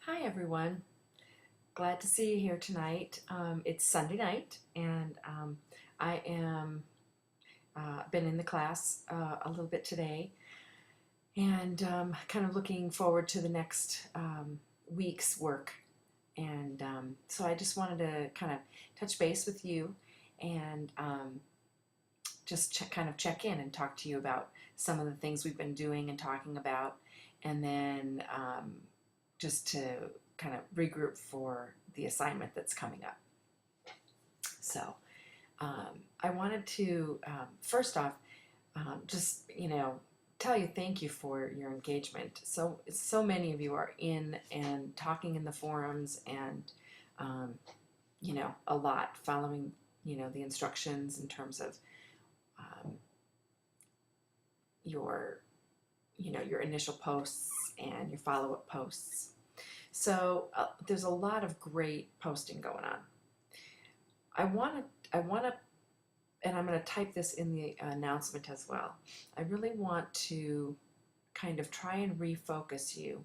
Hi everyone. Glad to see you here tonight. It's Sunday night, and I am been in the class a little bit today, and kind of looking forward to the next week's work. And so I just wanted to kind of touch base with you and just kind of check in and talk to you about some of the things we've been doing and talking about, and then just to kind of regroup for the assignment that's coming up. So I wanted to first off just tell you thank you for your engagement. So many of you are in and talking in the forums, and a lot following the instructions in terms of um, your your initial posts and your follow-up posts. So there's a lot of great posting going on. I want to, and I'm going to type this in the announcement as well. I really want to kind of try and refocus you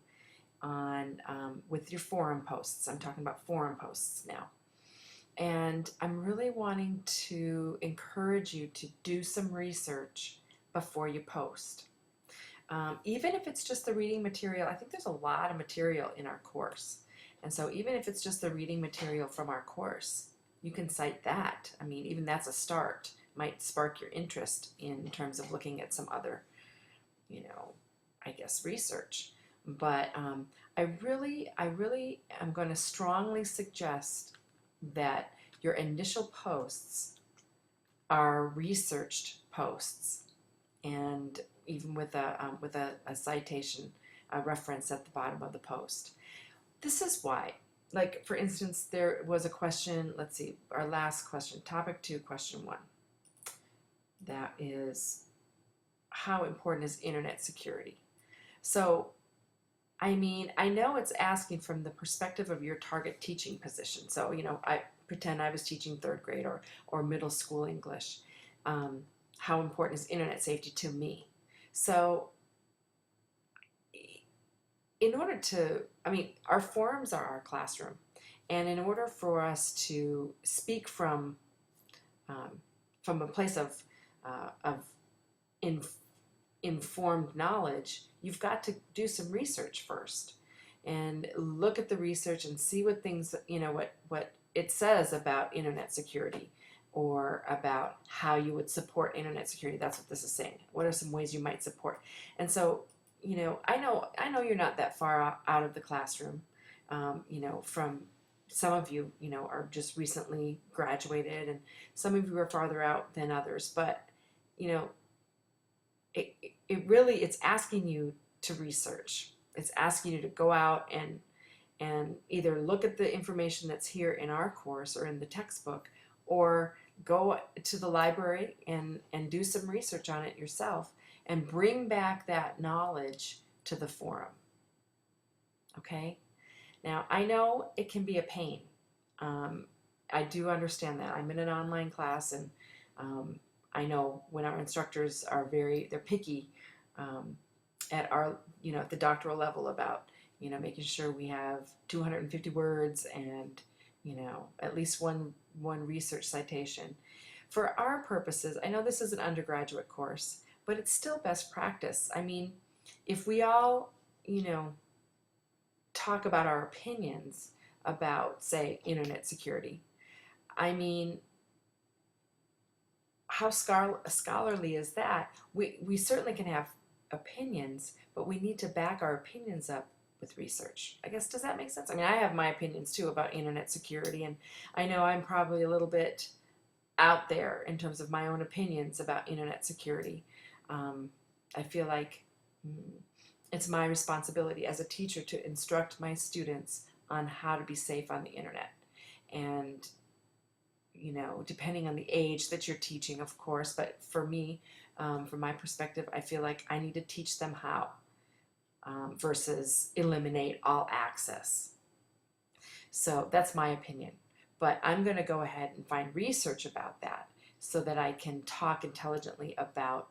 on with your forum posts. I'm talking about forum posts now. And I'm really wanting to encourage you to do some research before you post. Even if it's just the reading material, I think there's a lot of material in our course. And so even if it's just the reading material from our course, you can cite that. I mean, even that's a start. Might spark your interest in terms of looking at some other, I guess, research. But I really am going to strongly suggest that your initial posts are researched posts, and even with a citation, a reference at the bottom of the post. This is why. Like, for instance, there was a question, let's see, our last question, topic 2, question 1. That is, how important is internet security? So, I mean, I know it's asking from the perspective of your target teaching position. So, I pretend I was teaching 3rd grade or middle school English. How important is internet safety to me? So, in order to, our forums are our classroom, and in order for us to speak from a place of informed knowledge, you've got to do some research first, and look at the research and see what things, what it says about internet security, or about how you would support internet security. That's what this is saying. What are some ways you might support? And so, I know you're not that far out of the classroom. From some of you, are just recently graduated, and some of you are farther out than others. But, it's asking you to research. It's asking you to go out and either look at the information that's here in our course or in the textbook, or go to the library and do some research on it yourself, and bring back that knowledge to the forum. Okay? Now, I know it can be a pain. I do understand that. I'm in an online class, and I know when our instructors are they're picky at at the doctoral level about, making sure we have 250 words and, at least one research citation. For our purposes, I know this is an undergraduate course, but it's still best practice. I mean, if we all, talk about our opinions about, say, internet security, I mean, how scholarly is that? We certainly can have opinions, but we need to back our opinions up with research. I guess, does that make sense? I mean, I have my opinions too about internet security, and I know I'm probably a little bit out there in terms of my own opinions about internet security. I feel like it's my responsibility as a teacher to instruct my students on how to be safe on the internet. And, depending on the age that you're teaching, of course, but for me, from my perspective, I feel like I need to teach them how, versus eliminate all access. So that's my opinion. But I'm going to go ahead and find research about that so that I can talk intelligently about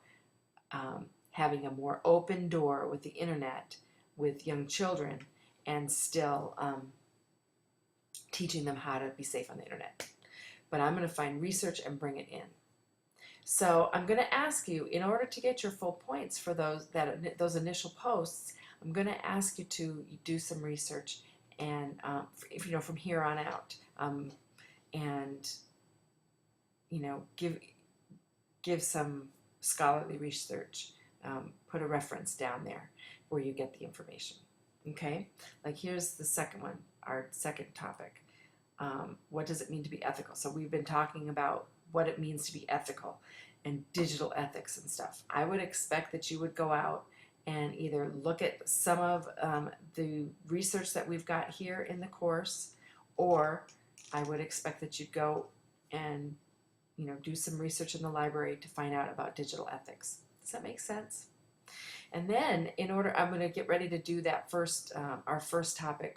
having a more open door with the internet with young children, and still teaching them how to be safe on the internet. But I'm going to find research and bring it in. So I'm going to ask you, in order to get your full points for those initial posts, I'm going to ask you to do some research and from here on out, and give some scholarly research. Put a reference down there where you get the information. Okay, like here's the second one, our second topic. What does it mean to be ethical? So we've been talking about what it means to be ethical and digital ethics and stuff. I would expect that you would go out and either look at some of the research that we've got here in the course, or I would expect that you'd go and do some research in the library to find out about digital ethics. Does that make sense? And then I'm going to get ready to do that first, our first topic,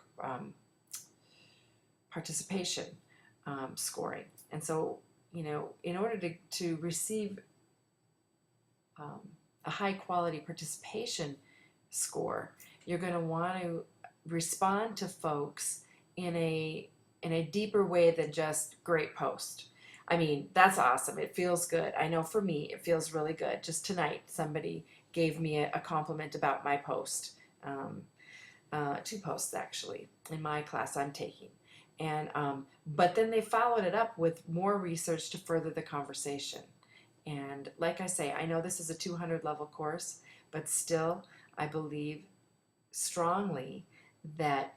participation scoring. And so, in order to receive a high quality participation score, you're going to want to respond to folks in a deeper way than just great post. I mean, that's awesome. It feels good. I know for me, it feels really good. Just tonight, somebody gave me a compliment about my post. 2 posts actually in my class I'm taking. And but then they followed it up with more research to further the conversation. And like I say, I know this is a 200 level course, but still I believe strongly that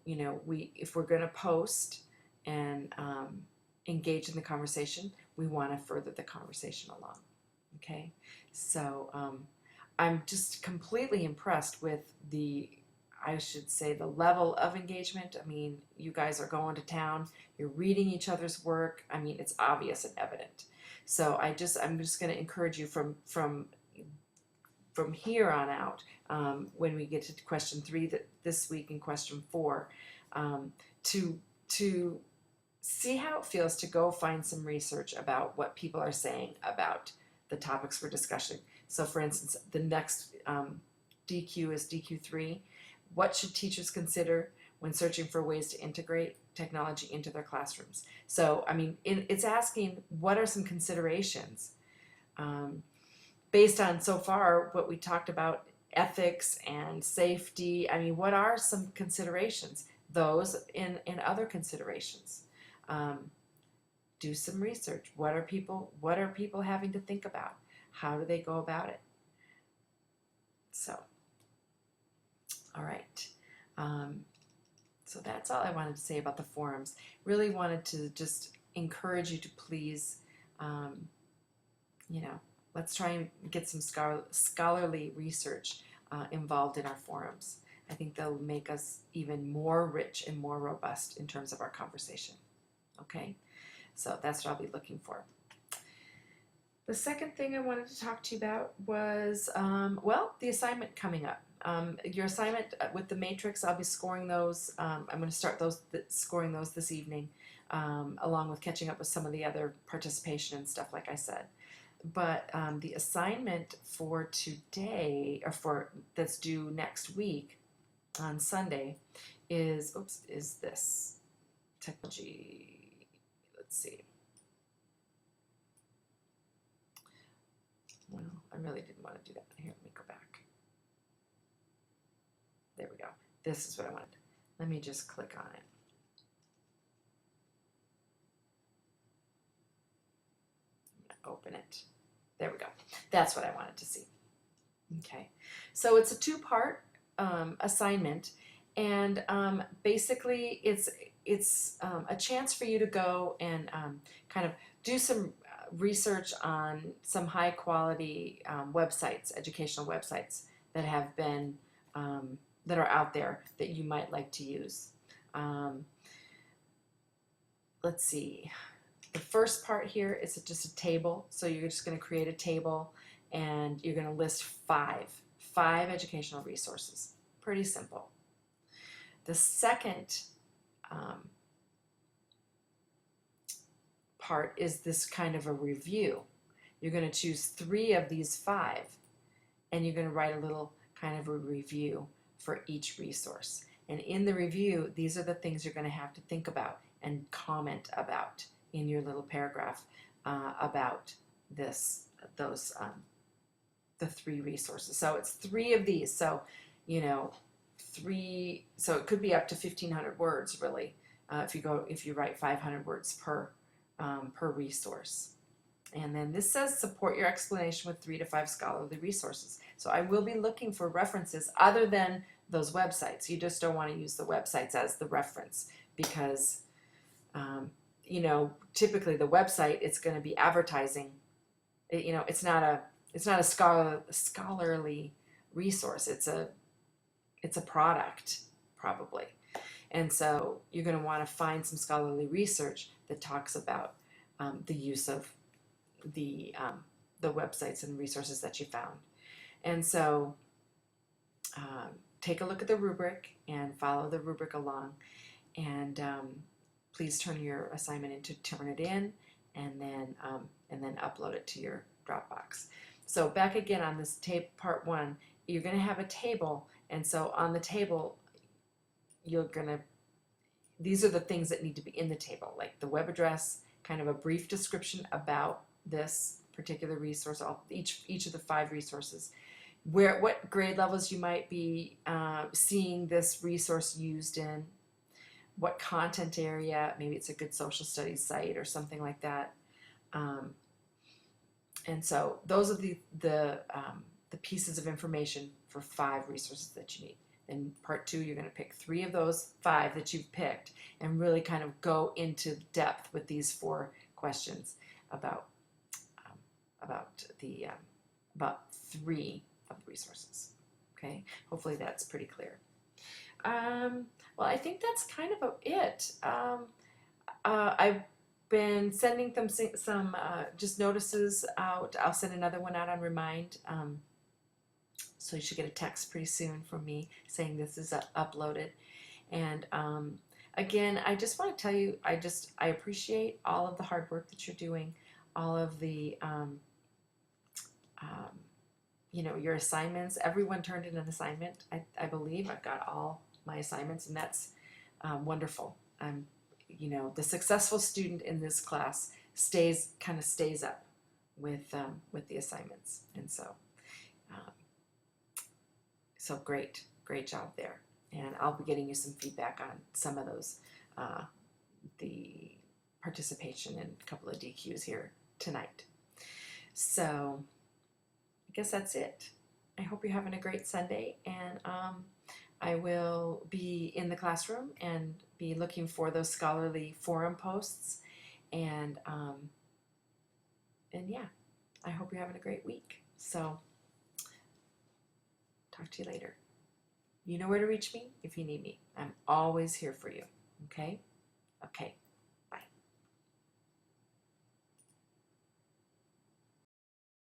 if we're going to post and engage in the conversation, we want to further the conversation along. Okay, so I'm just completely impressed with the level of engagement. I mean, you guys are going to town, you're reading each other's work. I mean, it's obvious and evident. So I'm just going to encourage you from here on out, when we get to question 3 this week and question 4, to see how it feels to go find some research about what people are saying about the topics we're discussing. So for instance, the next DQ is DQ3. What should teachers consider when searching for ways to integrate technology into their classrooms? So, I mean, it's asking what are some considerations based on so far what we talked about, ethics and safety. I mean, what are some considerations? Those in other considerations. Do some research. What are people having to think about? How do they go about it? So, all right. So that's all I wanted to say about the forums. Really wanted to just encourage you to please, let's try and get some scholarly research involved in our forums. I think they'll make us even more rich and more robust in terms of our conversation. Okay, so that's what I'll be looking for. The second thing I wanted to talk to you about was, the assignment coming up. Your assignment with the matrix, I'll be scoring those. I'm going to start scoring those this evening, along with catching up with some of the other participation and stuff, like I said. But the assignment for today, that's due next week on Sunday, is this technology. Let's see. Well, I really didn't want to do that. Here, let me go back. There we go. This is what I wanted. Let me just click on it. Open it. There we go. That's what I wanted to see. Okay. So it's a 2-part assignment, and basically it's a chance for you to go and kind of do some research on some high quality websites, educational websites that have been that are out there that you might like to use. Let's see. The first part here is just a table. So you're just going to create a table and you're going to list five educational resources. Pretty simple. The second part is this kind of a review. You're going to choose 3 of these 5 and you're going to write a little kind of a review for each resource. And in the review, these are the things you're going to have to think about and comment about in your little paragraph about the 3 resources. So it's 3 of these. So, you know, 3. So it could be up to 1,500 words, really, if you write 500 words per resource. And then this says support your explanation with 3 to 5 scholarly resources. So I will be looking for references other than those websites. You just don't want to use the websites as the reference because, you know, typically the website, it's going to be advertising. You know, it's not a scholarly resource. It's a product probably. And so you're going to want to find some scholarly research that talks about the use of the websites and resources that you found. And so take a look at the rubric and follow the rubric along, and please turn your assignment in to turn it in, and then upload it to your Dropbox. So back again on this part 1, you're going to have a table, and so on the table these are the things that need to be in the table, like the web address, kind of a brief description about this particular resource, each of the 5 resources, what grade levels you might be seeing this resource used in, what content area, maybe it's a good social studies site or something like that. And so those are the pieces of information for 5 resources that you need. In part 2, you're going to pick 3 of those 5 that you've picked and really kind of go into depth with these 4 questions about 3 of the resources. Okay, hopefully that's pretty clear. Well, I think that's kind of it. I've been sending them some just notices out. I'll send another one out on Remind. So you should get a text pretty soon from me saying this is uploaded. And again, I just want to tell you, I appreciate all of the hard work that you're doing, all of the you know, your assignments. Everyone turned in an assignment. I believe I've got all my assignments, and that's wonderful. You know, the successful student in this class stays up with the assignments, and so great job there. And I'll be getting you some feedback on some of those, the participation and a couple of DQs here tonight. So I guess that's it. I hope you're having a great Sunday, and I will be in the classroom and be looking for those scholarly forum posts, and yeah, I hope you're having a great week. So talk to you later. You know where to reach me if you need me. I'm always here for you. Okay? Okay.